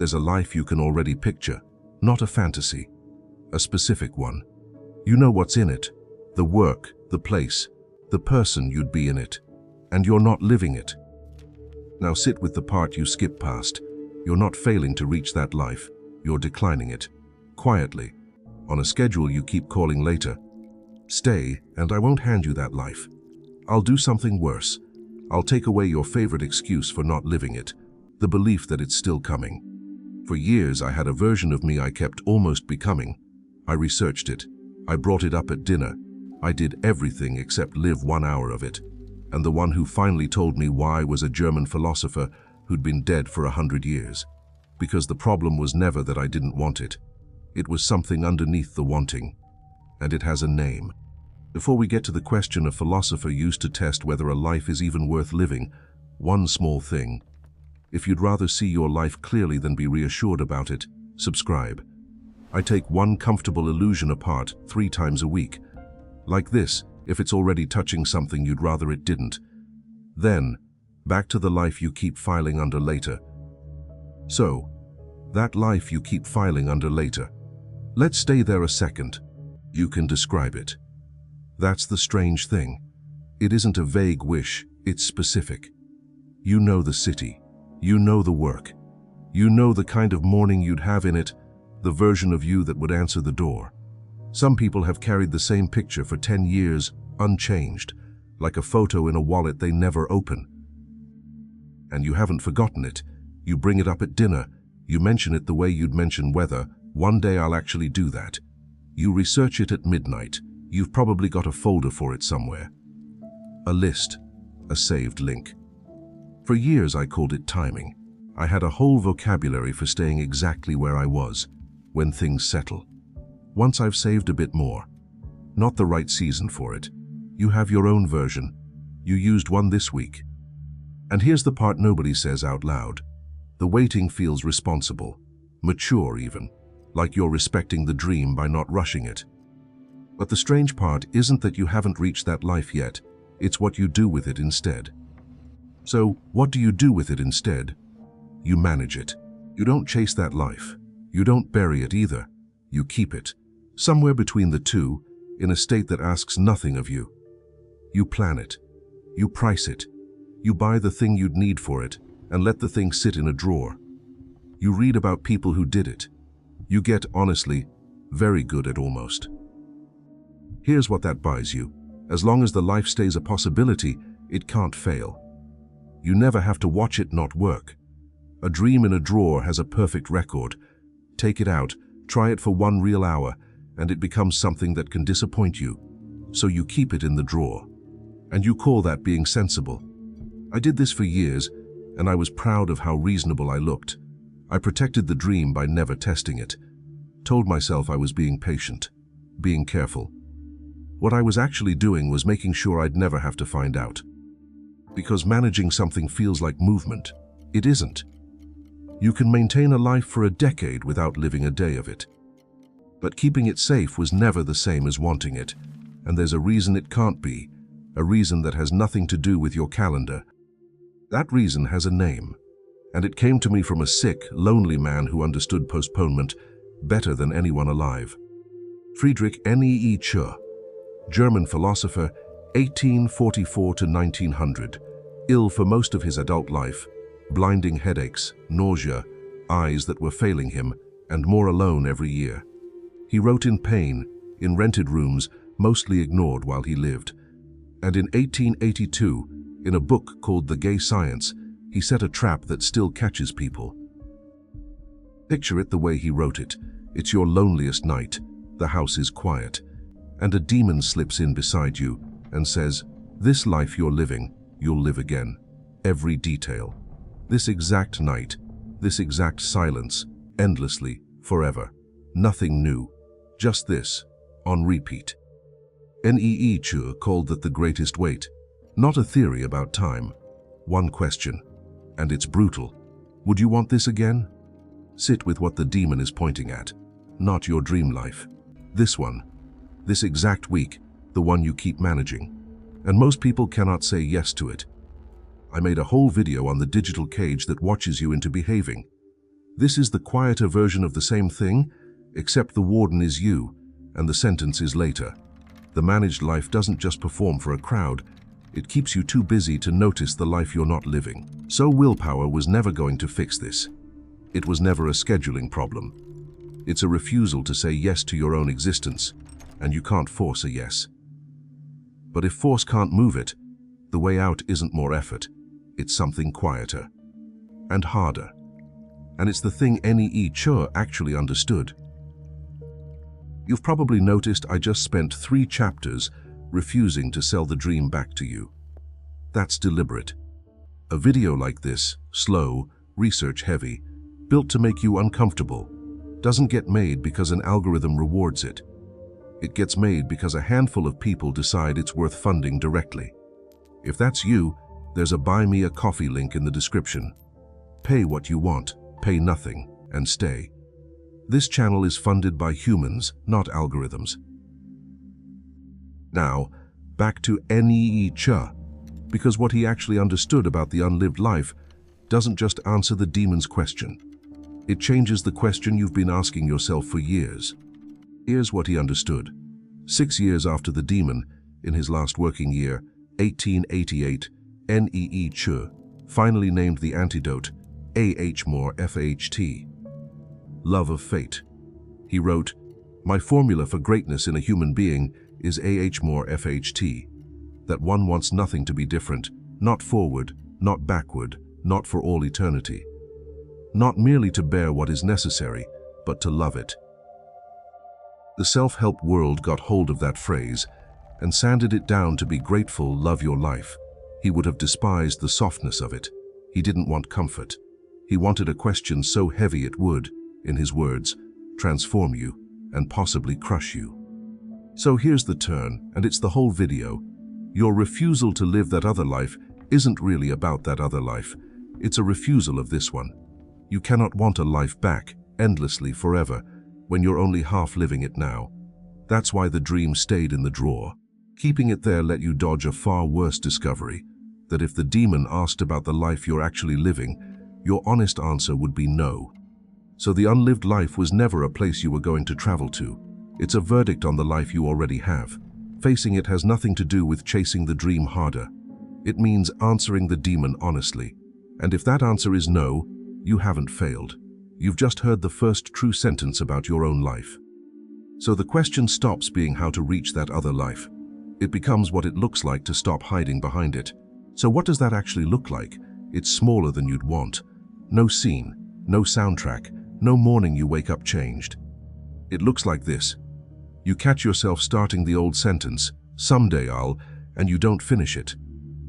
There's a life you can already picture, not a fantasy, a specific one. You know what's in it, the work, the place, the person you'd be in it, and you're not living it. Now sit with the part you skip past. You're not failing to reach that life, you're declining it, quietly, on a schedule you keep calling later. Stay, and I won't hand you that life. I'll do something worse. I'll take away your favorite excuse for not living it, the belief that it's still coming. For years I had a version of me I kept almost becoming. I researched it. I brought it up at dinner. I did everything except live 1 hour of it. And the one who finally told me why was a German philosopher who'd been dead for 100 years. Because the problem was never that I didn't want it. It was something underneath the wanting. And it has a name. Before we get to the question a philosopher used to test whether a life is even worth living, one small thing. If you'd rather see your life clearly than be reassured about it, subscribe. I take one comfortable illusion apart 3 times a week. Like this, if it's already touching something you'd rather it didn't. Then, back to the life you keep filing under later. So, that life you keep filing under later. Let's stay there a second. You can describe it. That's the strange thing. It isn't a vague wish, it's specific. You know the city. You know the work. You know the kind of morning you'd have in it, the version of you that would answer the door. Some people have carried the same picture for 10 years, unchanged, like a photo in a wallet they never open. And you haven't forgotten it. You bring it up at dinner. You mention it the way you'd mention weather. One day I'll actually do that. You research it at midnight. You've probably got a folder for it somewhere. A list, a saved link. For years I called it timing. I had a whole vocabulary for staying exactly where I was, when things settle. Once I've saved a bit more, not the right season for it. You have your own version. You used one this week. And here's the part nobody says out loud. The waiting feels responsible, mature even, like you're respecting the dream by not rushing it. But the strange part isn't that you haven't reached that life yet, it's what you do with it instead. So, what do you do with it instead? You manage it. You don't chase that life. You don't bury it either. You keep it, somewhere between the two, in a state that asks nothing of you. You plan it. You price it. You buy the thing you'd need for it, and let the thing sit in a drawer. You read about people who did it. You get, honestly, very good at almost. Here's what that buys you. As long as the life stays a possibility, it can't fail. You never have to watch it not work. A dream in a drawer has a perfect record. Take it out, try it for 1 real hour, and it becomes something that can disappoint you. So you keep it in the drawer. And you call that being sensible. I did this for years, and I was proud of how reasonable I looked. I protected the dream by never testing it. Told myself I was being patient, being careful. What I was actually doing was making sure I'd never have to find out. Because managing something feels like movement. It isn't. You can maintain a life for a decade without living a day of it. But keeping it safe was never the same as wanting it, and there's a reason it can't be, a reason that has nothing to do with your calendar. That reason has a name, and it came to me from a sick, lonely man who understood postponement better than anyone alive. Friedrich Nietzsche, German philosopher, 1844 to 1900, ill for most of his adult life, blinding headaches, nausea, eyes that were failing him, and more alone every year. He wrote in pain, in rented rooms, mostly ignored while he lived. And in 1882, in a book called The Gay Science, he set a trap that still catches people. Picture it the way he wrote it. It's your loneliest night, the house is quiet, and a demon slips in beside you and says, "This life you're living, you'll live again. Every detail. This exact night, this exact silence, endlessly, forever. Nothing new. Just this, on repeat." Nietzsche called that the greatest weight. Not a theory about time. One question. And it's brutal. Would you want this again? Sit with what the demon is pointing at. Not your dream life. This one. This exact week. The one you keep managing. And most people cannot say yes to it. I made a whole video on the digital cage that watches you into behaving. This is the quieter version of the same thing, except the warden is you, and the sentence is later. The managed life doesn't just perform for a crowd, it keeps you too busy to notice the life you're not living. So willpower was never going to fix this. It was never a scheduling problem. It's a refusal to say yes to your own existence, and you can't force a yes. But if force can't move it, the way out isn't more effort, it's something quieter and harder. And it's the thing Nietzsche actually understood. You've probably noticed I just spent 3 chapters refusing to sell the dream back to you. That's deliberate. A video like this, slow, research-heavy, built to make you uncomfortable, doesn't get made because an algorithm rewards it. It gets made because a handful of people decide it's worth funding directly. If that's you, there's a Buy Me a Coffee link in the description. Pay what you want, pay nothing, and stay. This channel is funded by humans, not algorithms. Now, back to Nietzsche, because what he actually understood about the unlived life doesn't just answer the demon's question. It changes the question you've been asking yourself for years. Here's what he understood. 6 years after the demon, in his last working year, 1888, Nietzsche finally named the antidote Amor, FHT. Love of fate. He wrote, "My formula for greatness in a human being is Amor, FHT, that one wants nothing to be different, not forward, not backward, not for all eternity. Not merely to bear what is necessary, but to love it." The self-help world got hold of that phrase and sanded it down to be grateful, love your life. He would have despised the softness of it. He didn't want comfort. He wanted a question so heavy it would, in his words, transform you and possibly crush you. So here's the turn, and it's the whole video. Your refusal to live that other life isn't really about that other life. It's a refusal of this one. You cannot want a life back, endlessly, forever, when you're only half living it now. That's why the dream stayed in the drawer. Keeping it there let you dodge a far worse discovery, that if the demon asked about the life you're actually living, your honest answer would be no. So the unlived life was never a place you were going to travel to. It's a verdict on the life you already have. Facing it has nothing to do with chasing the dream harder. It means answering the demon honestly. And if that answer is no, you haven't failed. You've just heard the first true sentence about your own life. So the question stops being how to reach that other life. It becomes what it looks like to stop hiding behind it. So what does that actually look like? It's smaller than you'd want. No scene, no soundtrack, no morning you wake up changed. It looks like this. You catch yourself starting the old sentence, "Someday I'll," and you don't finish it.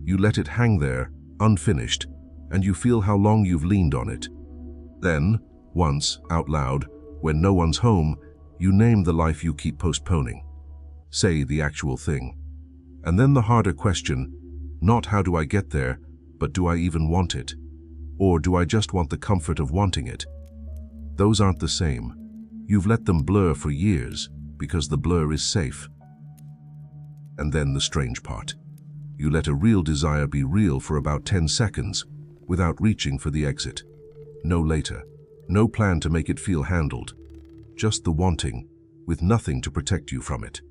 You let it hang there, unfinished, and you feel how long you've leaned on it. Then, once, out loud, when no one's home, you name the life you keep postponing. Say the actual thing. And then the harder question, not how do I get there, but do I even want it? Or do I just want the comfort of wanting it? Those aren't the same. You've let them blur for years, because the blur is safe. And then the strange part. You let a real desire be real for about 10 seconds, without reaching for the exit. No later. No plan to make it feel handled. Just the wanting, with nothing to protect you from it.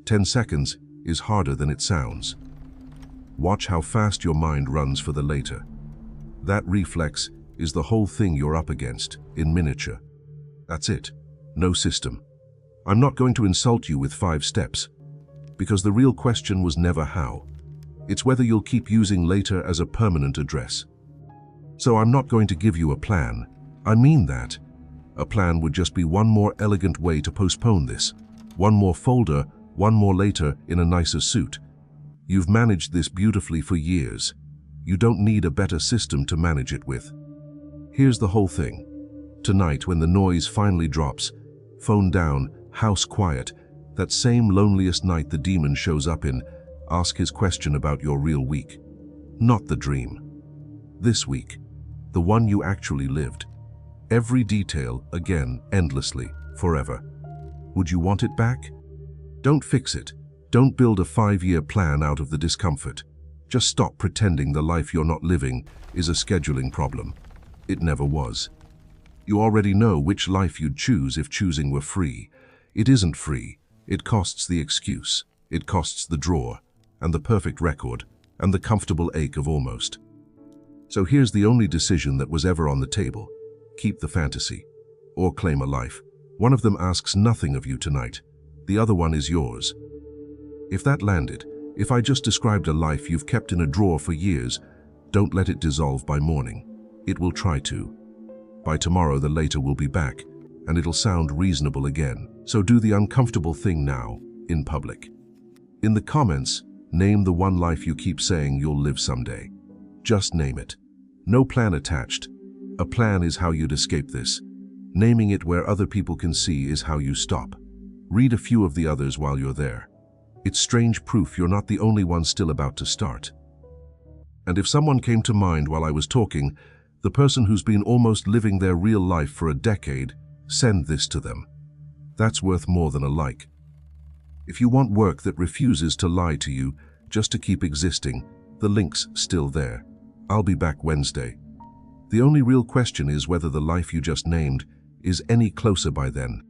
10 seconds is harder than it sounds. Watch how fast your mind runs for the later. That reflex is the whole thing you're up against, in miniature. That's it. No system. I'm not going to insult you with 5 steps, because the real question was never how. It's whether you'll keep using later as a permanent address. So I'm not going to give you a plan. I mean that. A plan would just be one more elegant way to postpone this. One more folder, one more later in a nicer suit. You've managed this beautifully for years. You don't need a better system to manage it with. Here's the whole thing. Tonight, when the noise finally drops, phone down, house quiet, that same loneliest night the demon shows up in, ask his question about your real week. Not the dream. This week. The one you actually lived. Every detail, again, endlessly, forever. Would you want it back? Don't fix it. Don't build a 5-year plan out of the discomfort. Just stop pretending the life you're not living is a scheduling problem. It never was. You already know which life you'd choose if choosing were free. It isn't free. It costs the excuse. It costs the drawer, and the perfect record, and the comfortable ache of almost. So here's the only decision that was ever on the table. Keep the fantasy, or claim a life. One of them asks nothing of you tonight. The other one is yours. If that landed, if I just described a life you've kept in a drawer for years, don't let it dissolve by morning. It will try to. By tomorrow, the later will be back, and it'll sound reasonable again. So do the uncomfortable thing now, in public. In the comments, name the one life you keep saying you'll live someday. Just name it. No plan attached. A plan is how you'd escape this. Naming it where other people can see is how you stop. Read a few of the others while you're there. It's strange proof you're not the only one still about to start. And if someone came to mind while I was talking, the person who's been almost living their real life for a decade, send this to them. That's worth more than a like. If you want work that refuses to lie to you just to keep existing, the link's still there. I'll be back Wednesday. The only real question is whether the life you just named is any closer by then.